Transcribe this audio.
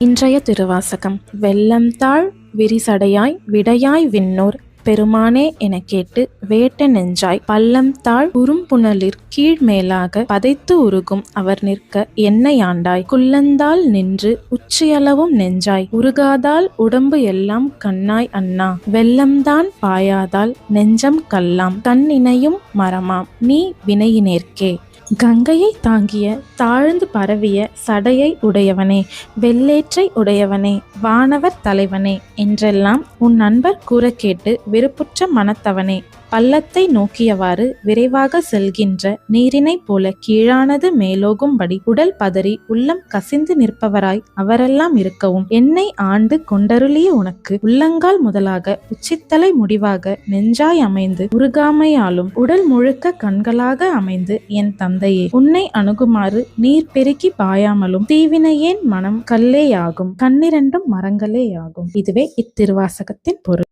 இன்றைய திருவாசகம். வெள்ளம்தாழ் விரிசடையாய் விடையாய் விண்ணோர் பெருமானே எனக் கேட்டு வேட்ட நெஞ்சாய் பள்ளம்தாழ் உறும்புனலிற் கீழ்மேலாக பதைத்து உருகும் அவர் நிற்க என்னை ஆண்டாய் குள்ளந்தால் நின்று உச்சியளவும் நெஞ்சாய் உருகாதால் உடம்பு எல்லாம் கண்ணாய் அண்ணா வெள்ளம்தான் பாயாதால் நெஞ்சம் கல்லாம் கண்ணினையும் மரமாம் நீ வினையினேற்கே. கங்கையை தாங்கிய தாழ்ந்து பரவிய சடையை உடையவனே, வெள்ளேற்றை உடையவனே, வானவர் தலைவனே என்றெல்லாம் உன் நண்பர் கூற கேட்டு விருப்புற்ற மனத்தவனே, பள்ளத்தை நோக்கியவாறு விரைவாக செல்கின்ற நீரினை போல கீழானது மேலோகும்படி உடல் பதறி உள்ளம் கசிந்து நிற்பவராய் அவரெல்லாம் இருக்கவும் என்னை ஆண்டு கொண்டருளிய உனக்கு உள்ளங்கால் முதலாக உச்சித்தலை முடிவாக நெஞ்சாய் அமைந்து உருகாமையாலும் உடல் முழுக்க கண்களாக அமைந்து என் தந்தையே உன்னை அணுகுமாறு நீர் பெருக்கி பாயாமலும் தீவினையேன் மனம் கல்லேயாகும் கண்ணிரண்டும் மரங்களேயாகும். இதுவே இத்திருவாசகத்தின் பொருள்.